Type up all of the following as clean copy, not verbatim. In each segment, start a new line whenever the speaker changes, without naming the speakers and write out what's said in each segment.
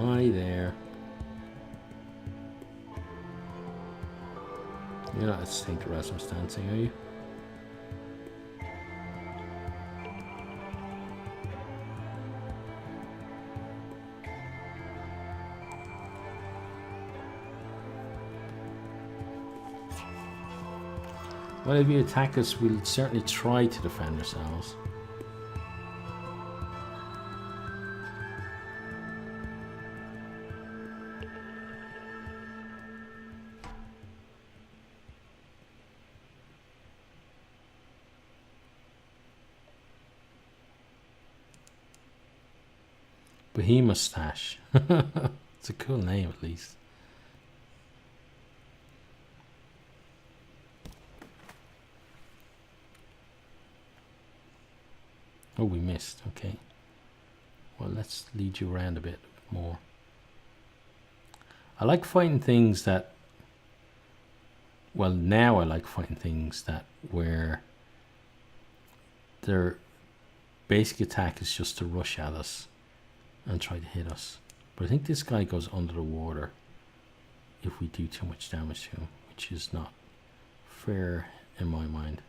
Hi there. You're not at St. Erasmus dancing, are you? Well, if you attack us, we'll certainly try to defend ourselves. Behemoustache. It's a cool name, at least. Oh, we missed. Okay. Well, let's lead you around a bit more. I like fighting things that... Well, now I like fighting things that where their basic attack is just to rush at us and try to hit us. But I think this guy goes under the water if we do too much damage to him, which is not fair in my mind.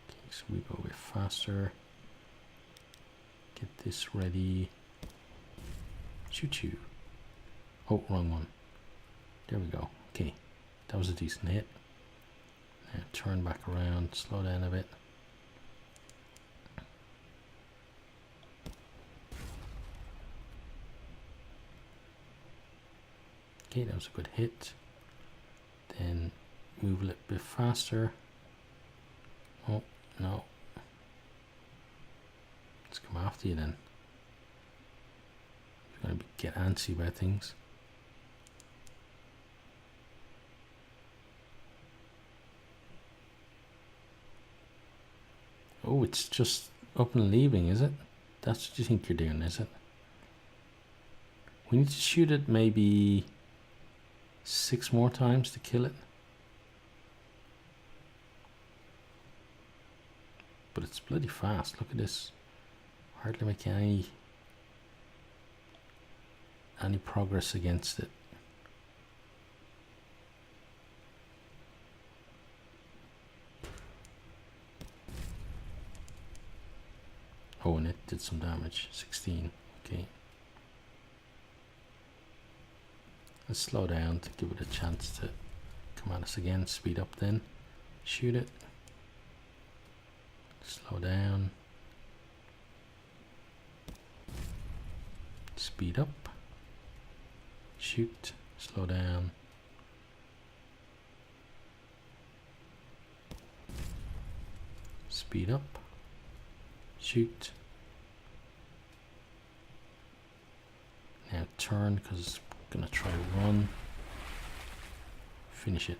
Okay, so we go a bit faster. Get this ready. Shoot you. Oh, wrong one. There we go. Okay, that was a decent hit. Now turn back around, slow down a bit. Okay, that was a good hit. Then move a little bit faster. Oh, no. Let's come after you then. You're going to get antsy about things. Oh, it's just up and leaving, is it? That's what you think you're doing, is it? We need to shoot it maybe 6 more times to kill it. But it's bloody fast. Look at this. Hardly make any progress against it. Oh, and it did some damage. 16. Okay. Let's slow down to give it a chance to come at us again. Speed up then. Shoot it. Slow down. Speed up. Shoot. Slow down. Speed up. Shoot. Now turn, because it's gonna try to run. Finish it.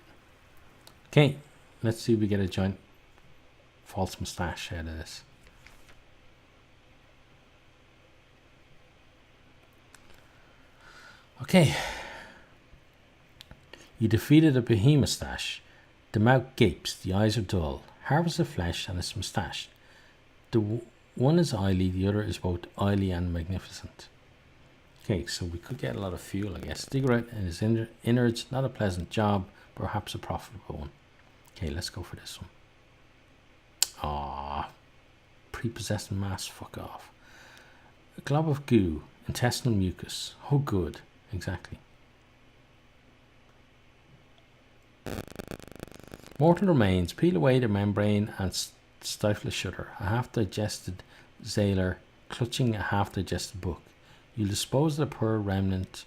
Okay, let's see if we get a giant false moustache out of this. Okay. You defeated a Behemoustache. The mouth gapes, the eyes are dull. Harvest of flesh and its moustache. The one is oily, the other is both oily and magnificent. Okay, so we could get a lot of fuel, I guess. Dig out in his innards, not a pleasant job, perhaps a profitable one. Okay, let's go for this one. Ah, prepossessed mass, fuck off. A glob of goo, intestinal mucus. Oh, good, exactly. Mortal remains, peel away the membrane and stifle a shudder. A half-digested sailor clutching a half-digested book. You'll dispose of the poor remnant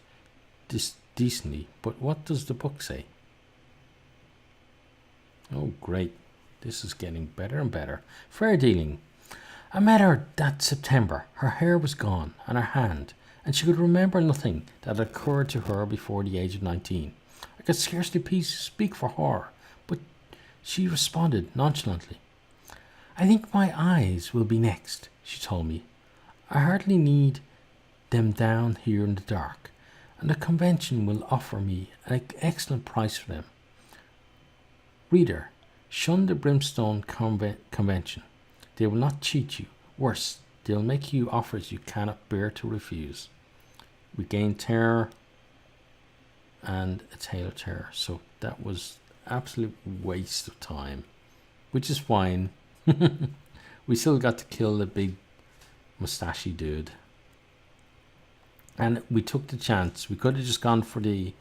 decently, but what does the book say? Oh, great. This is getting better and better. Fair dealing. I met her that September. Her hair was gone, and her hand, and she could remember nothing that had occurred to her before the age of 19. I could scarcely speak for her, but she responded nonchalantly. I think my eyes will be next, she told me. I hardly need them down here in the dark, and the convention will offer me an excellent price for them. Reader, shun the brimstone convention. They will not cheat you. Worse, They'll make you offers you cannot bear to refuse. We gained terror and a tale of terror. So that was absolute waste of time, which is fine. We still got to kill the big moustache dude. And we took the chance. We could have just gone for the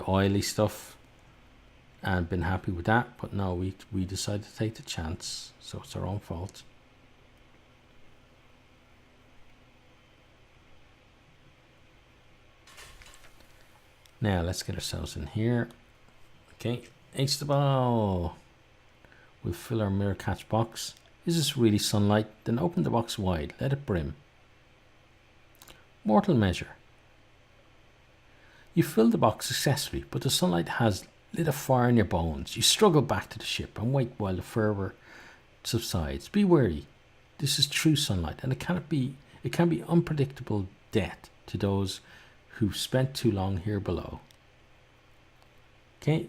oily stuff and been happy with that. But no, we decided to take the chance. So it's our own fault. Now let's get ourselves in here. Okay, ace the ball. We'll fill our mirror catch box. Is this really sunlight? Then open the box wide. Let it brim. Mortal measure. You fill the box successfully, but the sunlight has lit a fire in your bones. You struggle back to the ship and wait while the fervour subsides. Be wary. This is true sunlight, and it can be unpredictable death to those who've spent too long here below. Okay.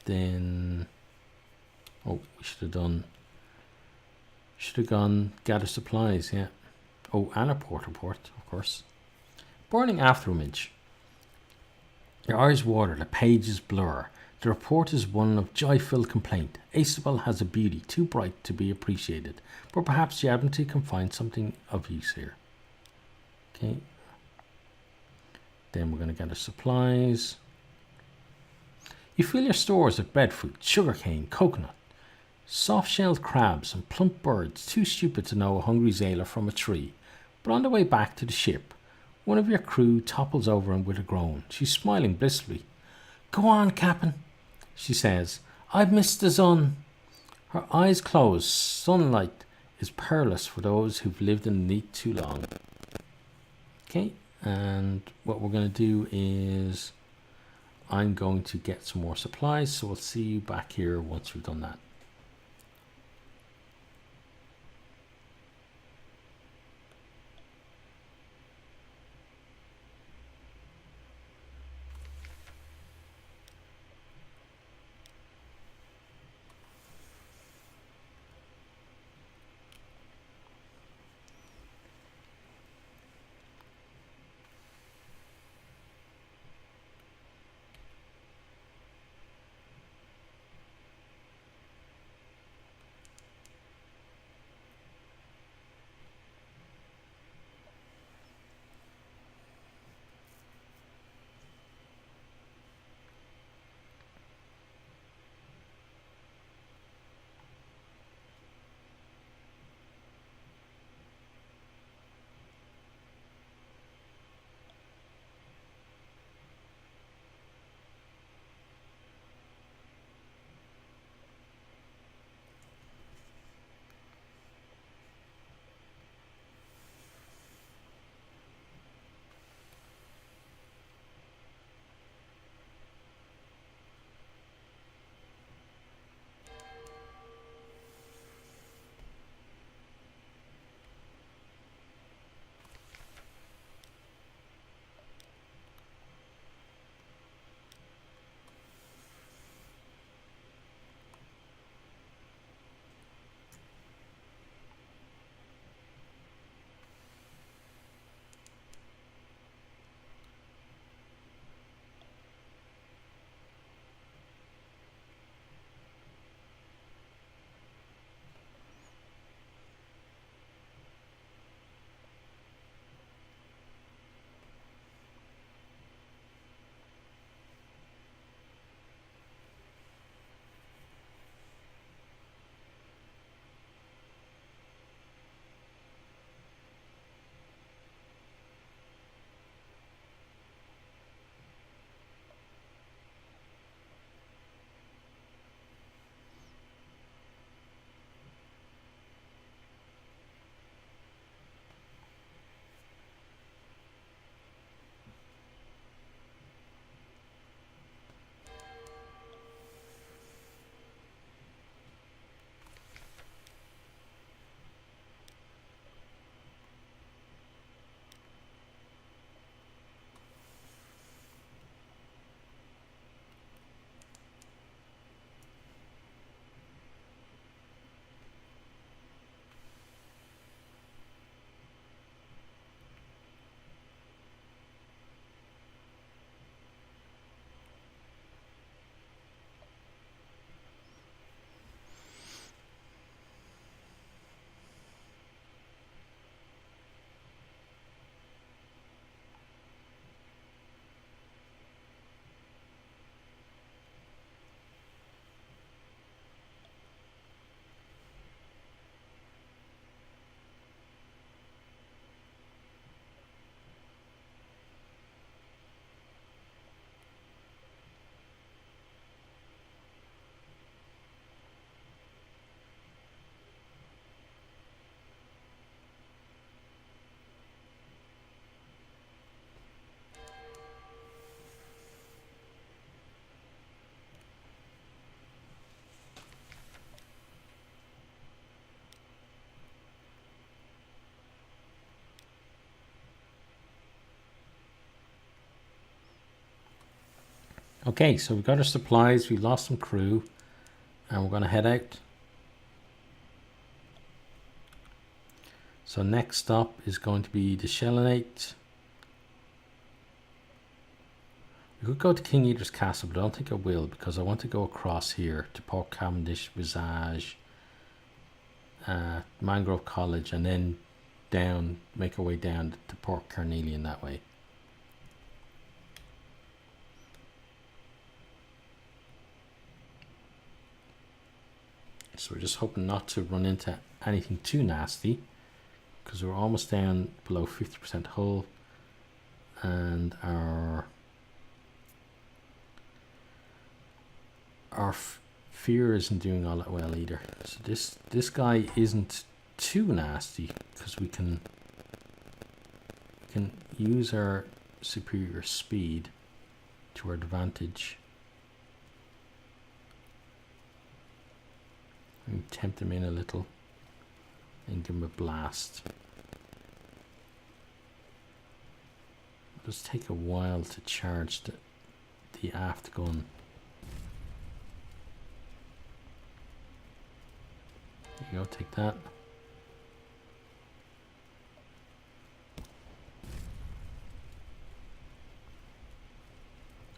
Then, oh, we should have gone gather supplies, yeah. Oh, and a port report, of course. Burning afterimage. Your eyes water, the pages blur. The report is one of joy-filled complaint. Acebal has a beauty too bright to be appreciated, but perhaps the Admiralty can find something of use here. Okay. Then we're going to gather supplies. You fill your stores with breadfruit, sugarcane, coconut, soft-shelled crabs and plump birds too stupid to know a hungry sailor from a tree. But on the way back to the ship, one of your crew topples over him with a groan. She's smiling blissfully. "Go on, Captain," she says. "I've missed the sun." Her eyes close. Sunlight is perilous for those who've lived in the heat too long. Okay, and what we're going to do is I'm going to get some more supplies, so we'll see you back here once we've done that. Okay, so we got our supplies, we lost some crew, and we're going to head out. So next stop is going to be the Shellnate. We could go to King Eater's Castle, but I don't think I will, because I want to go across here to Port Cavendish, Visage, Mangrove College, and then down, make our way down to Port Carnelian that way. So we're just hoping not to run into anything too nasty, because we're almost down below 50% hull, and our fear isn't doing all that well either. So this guy isn't too nasty, because we can use our superior speed to our advantage. And tempt him in a little and give him a blast. It'll just take a while to charge the aft gun. There you go, take that.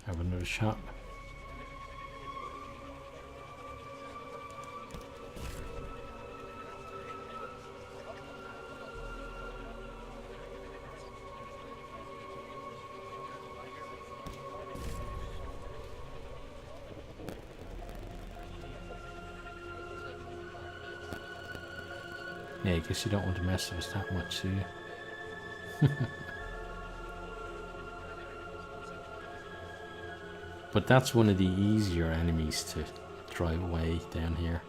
Have another shot. Yeah, I guess you don't want to mess with us that much, do you? But that's one of the easier enemies to drive away down here.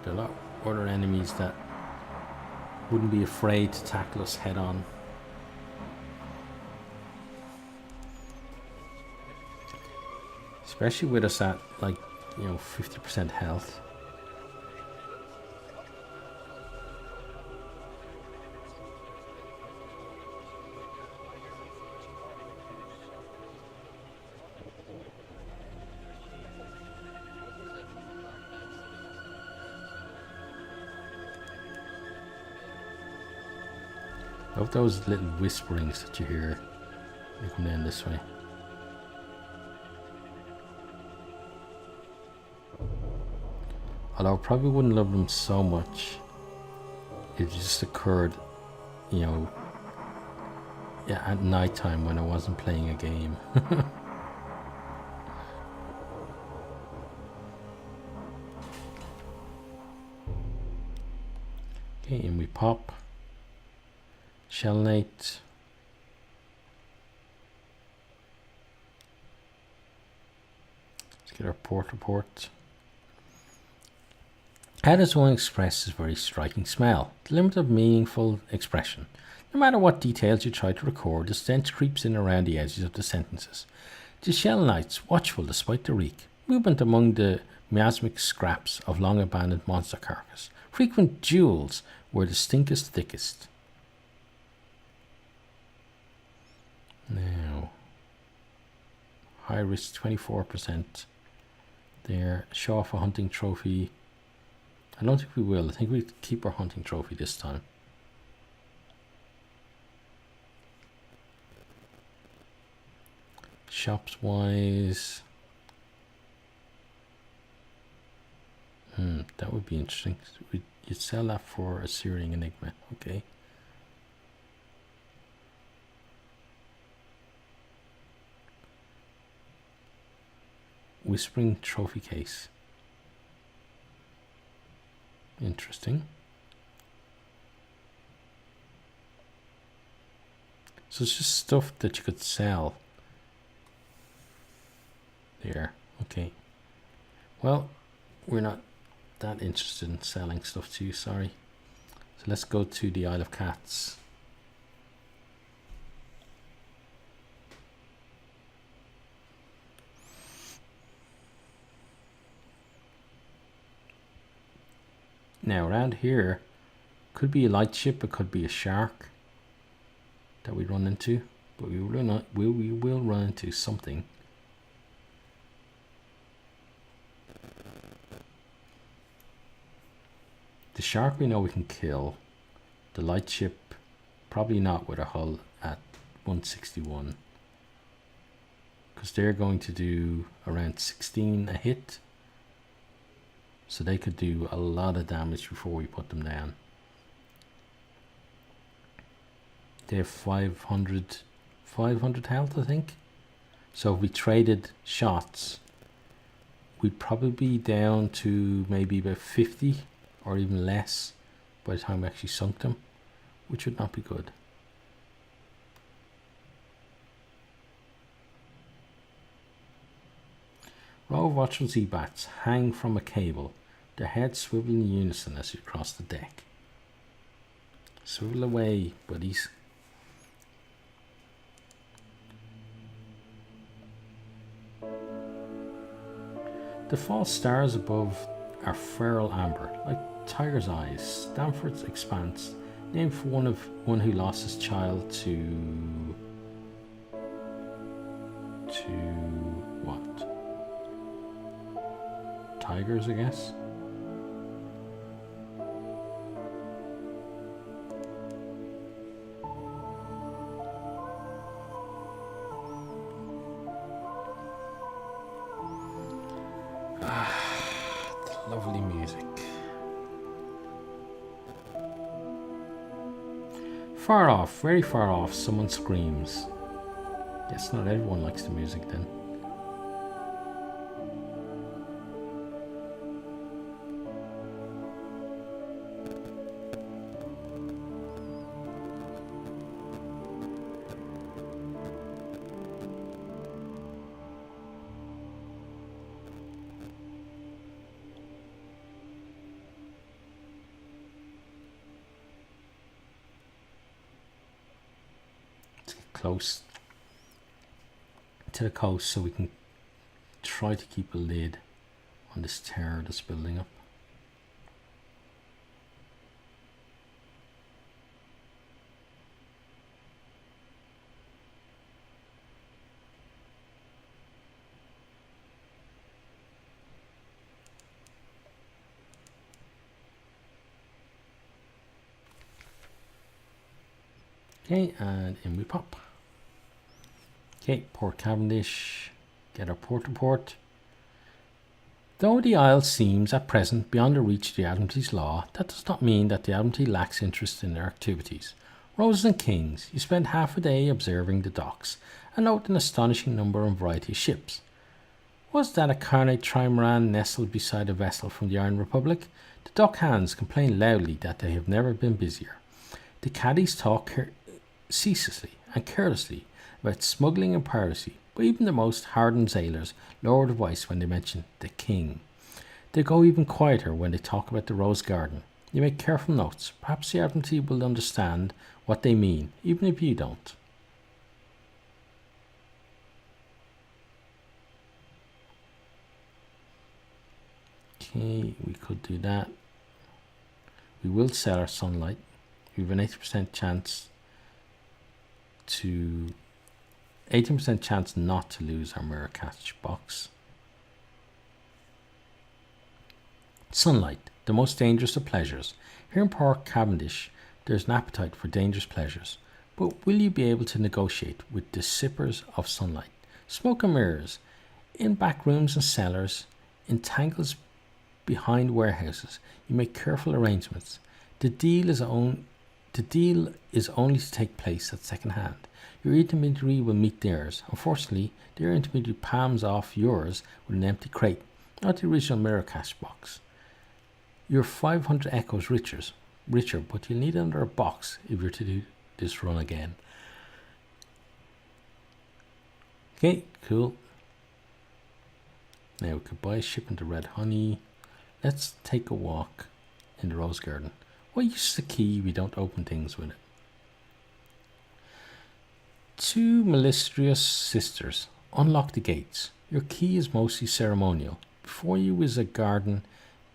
There are a lot of other enemies that wouldn't be afraid to tackle us head on. Especially with us at, like, 50% health. I love those little whisperings that you hear when you come down this way. Although I probably wouldn't love them so much if it just occurred, yeah, at night time when I wasn't playing a game. Okay, and we pop. Shellnate. Let's get our port report. How does one express this very striking smell? The limit of meaningful expression. No matter what details you try to record, the stench creeps in around the edges of the sentences. The Shellnates, watchful despite the reek, movement among the miasmic scraps of long abandoned monster carcass, frequent duels where the stink is thickest. Now, high risk 24% there. Show off a hunting trophy. I don't think we will. I think we keep our hunting trophy this time. Shops wise, that would be interesting. You'd sell that for a Syrian Enigma, okay. Whispering trophy case. Interesting. So it's just stuff that you could sell. There, okay. Well, we're not that interested in selling stuff to you, sorry. So let's go to the Isle of Cats. Now around here, could be a light ship, it could be a shark that we run into, but we will run into something. The shark we know we can kill. The light ship, probably not with a hull at 161. Because they're going to do around 16 a hit. So they could do a lot of damage before we put them down. They have 500 health, I think. So if we traded shots, we'd probably be down to maybe about 50 or even less by the time we actually sunk them, which would not be good. Row of watchful sea bats hang from a cable, their heads swivel in unison as you cross the deck. Swivel away, buddies. The false stars above are feral amber, like tiger's eyes. Stamford's Expanse, named for one who lost his child to what? Tigers, I guess. Lovely music. Far off, very far off, someone screams. Guess not everyone likes the music then. Close to the coast so we can try to keep a lid on this terror that's building up. Okay, and in we pop. Okay, Port Cavendish, get our port report. Though the Isle seems at present beyond the reach of the Admiralty's law, that does not mean that the Admiralty lacks interest in their activities. Roses and Kings, you spend half a day observing the docks and note an astonishing number and variety of ships. Was that a carnate trimaran nestled beside a vessel from the Iron Republic? The dock hands complain loudly that they have never been busier. The caddies talk ceaselessly and carelessly about smuggling and piracy, but even the most hardened sailors lower their voice when they mention the King. They go even quieter when they talk about the Rose Garden. You make careful notes. Perhaps the Admiralty will understand what they mean, even if you don't. Okay, we could do that. We will sell our Sunlight. We have an 80% chance to 18% chance not to lose our mirror catch box. Sunlight, the most dangerous of pleasures. Here in Port Cavendish, there's an appetite for dangerous pleasures. But will you be able to negotiate with the sippers of sunlight? Smoke and mirrors, in back rooms and cellars, in tangles behind warehouses, you make careful arrangements. The deal is only to take place at second hand. Your intermediary will meet theirs. Unfortunately, their intermediary palms off yours with an empty crate, not the original mirror cash box. You're 500 echoes richer, but you'll need another box if you're to do this run again. Okay, cool. Now we could buy a ship into Red Honey. Let's take a walk in the Rose Garden. What use is the key? We don't open things with it. Two malicious sisters. Unlock the gates. Your key is mostly ceremonial. Before you is a garden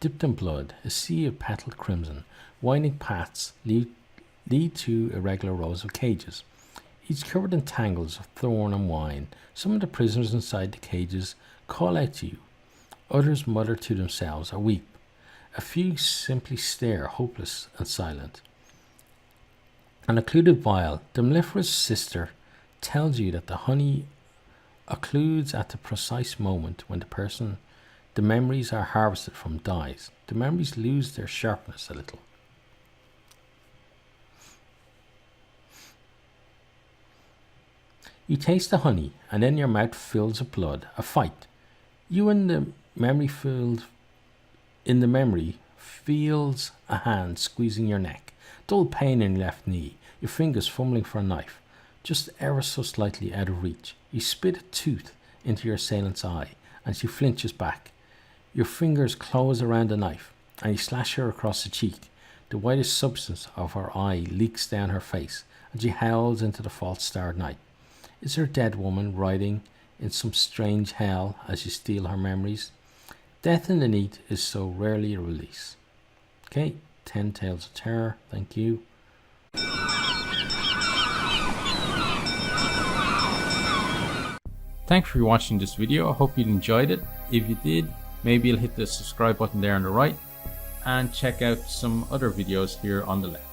dipped in blood, a sea of petaled crimson. Winding paths lead to irregular rows of cages, each covered in tangles of thorn and wine. Some of the prisoners inside the cages call out to you. Others mutter to themselves or weep. A few simply stare, hopeless and silent. An occluded vial, the mellifluous sister, tells you that the honey occludes at the precise moment when the memories are harvested from, dies. The memories lose their sharpness a little. You taste the honey, and then your mouth fills with blood. A fight. You in the memory feels a hand squeezing your neck. Dull pain in your left knee. Your fingers fumbling for a knife, just ever so slightly out of reach. You spit a tooth into your assailant's eye, and she flinches back. Your fingers close around the knife, and you slash her across the cheek. The whitest substance of her eye leaks down her face, and she howls into the false-starred night. Is her dead woman riding in some strange hell as you steal her memories? Death in the Neat is so rarely a release. Okay, 10 Tales of Terror, thank you.
Thanks for watching this video. I hope you enjoyed it. If you did, maybe you'll hit the subscribe button there on the right and check out some other videos here on the left.